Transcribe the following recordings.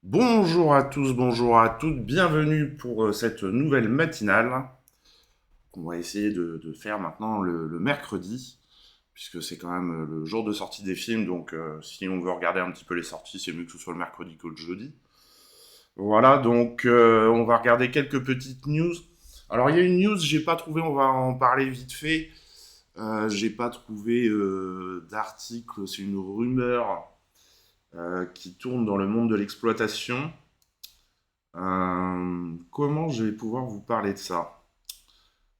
Bonjour à tous, bonjour à toutes, bienvenue pour cette nouvelle matinale qu'on va essayer de faire maintenant le mercredi, puisque c'est quand même le jour de sortie des films, donc si on veut regarder un petit peu les sorties, c'est mieux que ce soit le mercredi que le jeudi. Voilà, donc on va regarder quelques petites news. Alors il y a une news, j'ai pas trouvé, on va en parler vite fait. J'ai pas trouvé d'article, c'est une rumeur qui tourne dans le monde de l'exploitation. Comment je vais pouvoir vous parler de ça?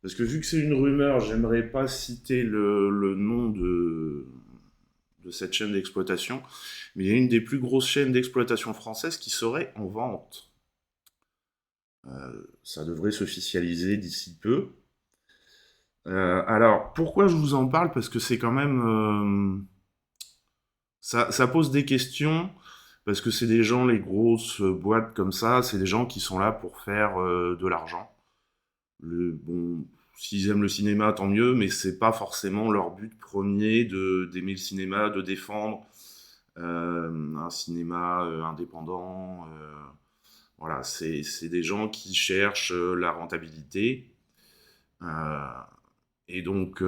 Parce que vu que c'est une rumeur, j'aimerais pas citer le nom de cette chaîne d'exploitation, mais il y a une des plus grosses chaînes d'exploitation françaises qui serait en vente. Ça devrait s'officialiser d'ici peu. Alors, pourquoi je vous en parle? Parce que c'est quand même... ça pose des questions, parce que c'est des gens, les grosses boîtes comme ça, c'est des gens qui sont là pour faire de l'argent. Bon, s'ils aiment le cinéma, tant mieux, mais c'est pas forcément leur but premier d'aimer le cinéma, de défendre un cinéma indépendant. Voilà, c'est des gens qui cherchent la rentabilité. Euh, et donc,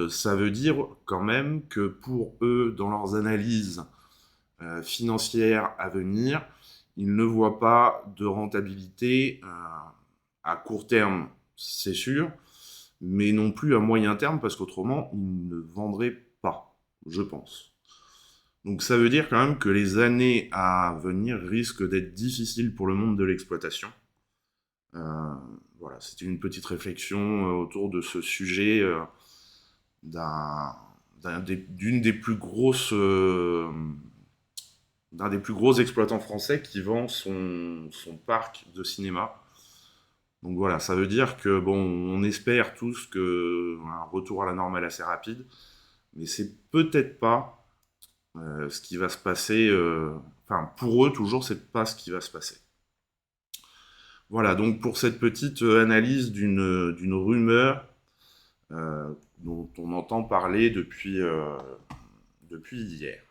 ça veut dire quand même que pour eux, dans leurs analyses financières à venir, ils ne voient pas de rentabilité à court terme, c'est sûr, mais non plus à moyen terme, parce qu'autrement, ils ne vendraient pas, je pense. Donc ça veut dire quand même que les années à venir risquent d'être difficiles pour le monde de l'exploitation. Euh, voilà, c'était une petite réflexion autour de ce sujet d'un, d'une des plus grosses, d'un des plus gros exploitants français qui vend son parc de cinéma. Donc voilà, ça veut dire que bon, on espère tous que un retour à la normale assez rapide, mais c'est peut-être pas ce qui va se passer. Enfin, pour eux, toujours, c'est pas ce qui va se passer. Voilà, donc pour cette petite analyse d'une rumeur dont on entend parler depuis hier.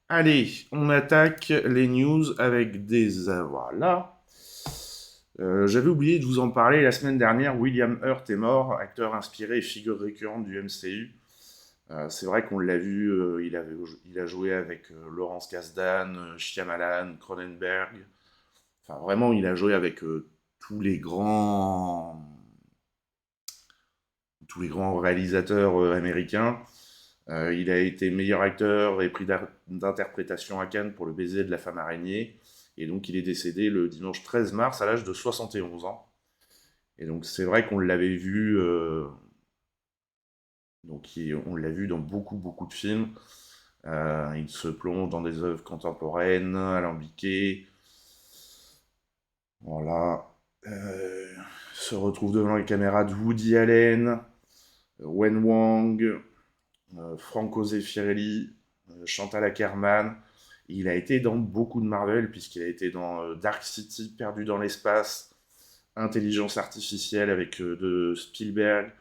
Allez, on attaque les news avec des voilà. J'avais oublié de vous en parler la semaine dernière. William Hurt est mort, acteur inspiré et figure récurrente du MCU. C'est vrai qu'on l'a vu, il a joué avec Laurence Kasdan, Shyamalan, Cronenberg. Enfin, vraiment, il a joué avec tous les grands, tous les grands réalisateurs américains. Il a été meilleur acteur et prix d'interprétation à Cannes pour Le baiser de la femme araignée. Et donc, il est décédé le dimanche 13 mars à l'âge de 71 ans. Et donc, c'est vrai qu'on l'avait vu, on l'a vu dans beaucoup de films. Il se plonge dans des œuvres contemporaines, alambiquées. Voilà. Se retrouve devant les caméras de Woody Allen, Wen Wang, Franco Zeffirelli, Chantal Akerman. Il a été dans beaucoup de Marvel, puisqu'il a été dans Dark City, Perdu dans l'espace, Intelligence artificielle avec de Spielberg.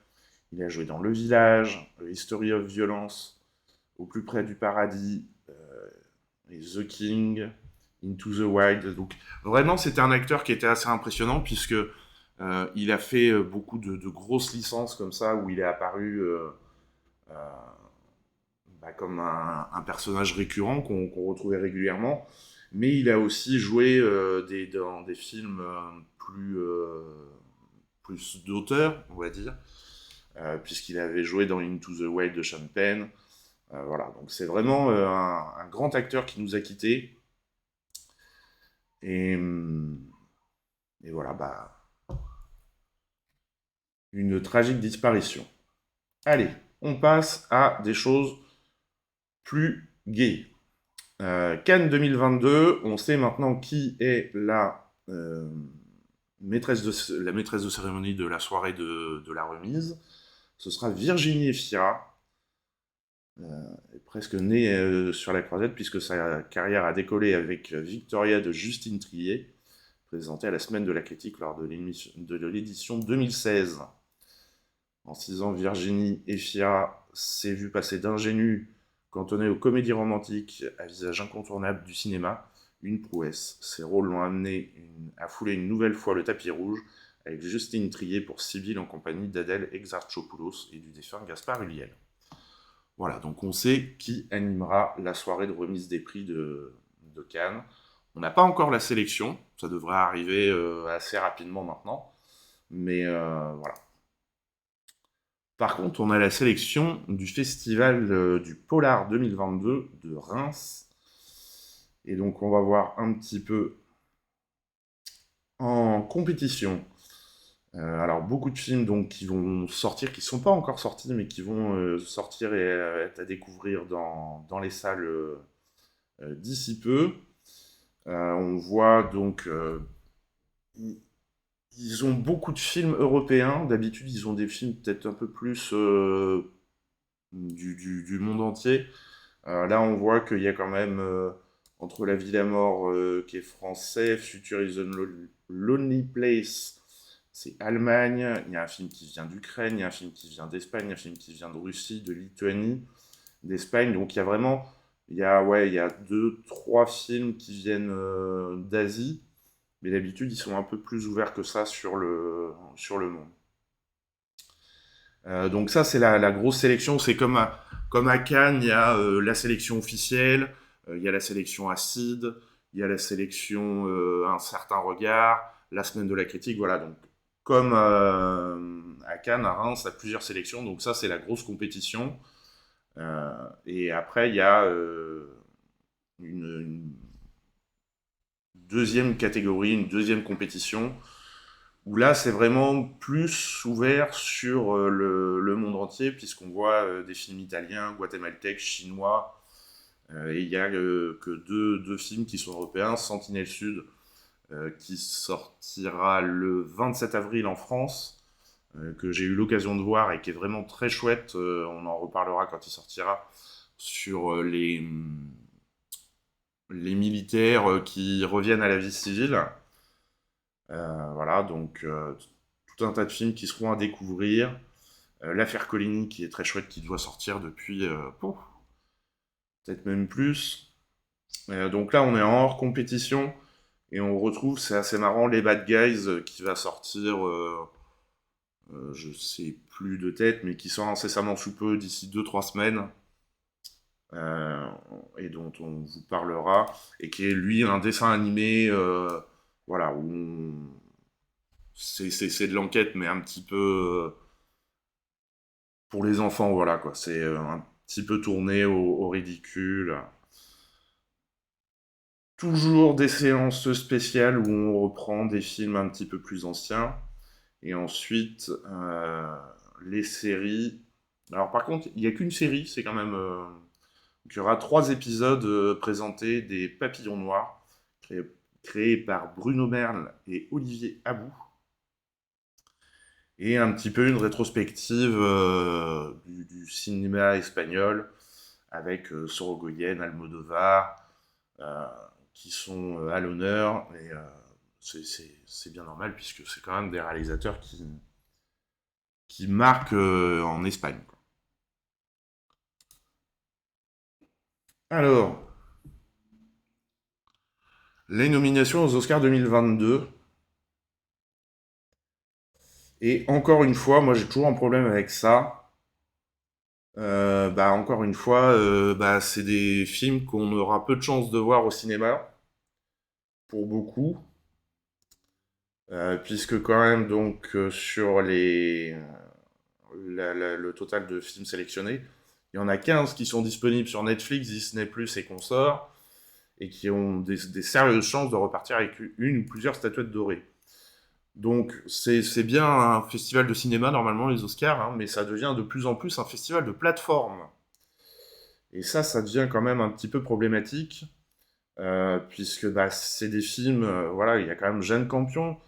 Il a joué dans Le Village, History of Violence, Au plus près du paradis, et The King, Into the Wild. Donc vraiment, c'était un acteur qui était assez impressionnant puisque il a fait beaucoup de grosses licences comme ça où il est apparu euh, comme un personnage récurrent qu'on retrouvait régulièrement. Mais il a aussi joué dans des films plus d'auteur, on va dire, puisqu'il avait joué dans Into the Wild de Sean Penn. Voilà, donc c'est vraiment un grand acteur qui nous a quittés. Et, et voilà, bah, une tragique disparition. Allez, on passe à des choses plus gaies. Cannes 2022, on sait maintenant qui est la maîtresse de cérémonie de la soirée de la remise. Ce sera Virginie Efira, presque née sur la croisette, puisque sa carrière a décollé avec Victoria de Justine Triet, présentée à la Semaine de la Critique lors de l'édition 2016. En 6 ans, Virginie Efira s'est vue passer d'ingénue cantonnée aux comédies romantiques à visage incontournable du cinéma, une prouesse. Ses rôles l'ont amené à fouler une nouvelle fois le tapis rouge, avec Justine Triet pour Sibylle en compagnie d'Adèle Exarchopoulos et du défunt Gaspard Ulliel. Voilà, donc on sait qui animera la soirée de remise des prix de Cannes. On n'a pas encore la sélection, ça devrait arriver assez rapidement maintenant, mais voilà. Par contre, on a la sélection du festival du Polar 2022 de Reims. Et donc, on va voir un petit peu en compétition. Alors, beaucoup de films donc, qui vont sortir, qui ne sont pas encore sortis, mais qui vont sortir et être à découvrir dans les salles d'ici peu. On voit donc ils ont beaucoup de films européens. D'habitude, ils ont des films peut-être un peu plus du monde entier. Là, on voit qu'il y a quand même entre La Vie et la Mort, qui est français, Future is a Lonely Place, c'est Allemagne. Il y a un film qui vient d'Ukraine, il y a un film qui vient d'Espagne, il y a un film qui vient de Russie, de Lituanie, d'Espagne. Donc il y a vraiment, il y a deux, trois films qui viennent d'Asie. Mais d'habitude, ils sont un peu plus ouverts que ça sur le monde. Donc ça, c'est la grosse sélection. C'est comme à Cannes, il y a la sélection officielle, il y a la sélection acide, il y a la sélection un certain regard, la semaine de la critique, voilà. Donc comme à Cannes, à Reims, il y a plusieurs sélections. Donc ça, c'est la grosse compétition. Et après, il y a une deuxième catégorie, une deuxième compétition, où là c'est vraiment plus ouvert sur le monde entier, puisqu'on voit des films italiens, guatémaltèques, chinois, et il n'y a que deux films qui sont européens, Sentinelle Sud, qui sortira le 27 avril en France, que j'ai eu l'occasion de voir et qui est vraiment très chouette, on en reparlera quand il sortira, sur les militaires qui reviennent à la vie civile. Voilà, donc tout un tas de films qui seront à découvrir. L'affaire Coligny qui est très chouette, qui doit sortir depuis peut-être même plus. Donc là, on est en hors compétition et on retrouve, c'est assez marrant, les Bad Guys qui va sortir, je sais plus de tête, mais qui sort incessamment sous peu d'ici 2-3 semaines. euh, et dont on vous parlera, et qui est lui un dessin animé, voilà, où c'est de l'enquête, mais un petit peu pour les enfants, voilà, quoi. C'est un petit peu tourné au ridicule. Toujours des séances spéciales où on reprend des films un petit peu plus anciens. Et ensuite, les séries. Alors par contre, il n'y a qu'une série, c'est quand même... il y aura 3 épisodes présentés des Papillons Noirs, créés par Bruno Merle et Olivier Abou. Et un petit peu une rétrospective du cinéma espagnol avec Sorogoyen, Almodovar, euh, qui sont à l'honneur. Et c'est bien normal puisque c'est quand même des réalisateurs qui marquent en Espagne, quoi. Alors, les nominations aux Oscars 2022. Et encore une fois, moi j'ai toujours un problème avec ça. Bah, encore une fois, bah, c'est des films qu'on aura peu de chance de voir au cinéma, pour beaucoup, puisque quand même, donc, sur le total de films sélectionnés, il y en a 15 qui sont disponibles sur Netflix, Disney+, et consorts, et qui ont des sérieuses chances de repartir avec une ou plusieurs statuettes dorées. Donc c'est bien un festival de cinéma, normalement, les Oscars, hein, mais ça devient de plus en plus un festival de plateforme. Et ça devient quand même un petit peu problématique, puisque bah, c'est des films, voilà, il y a quand même Jane Campion,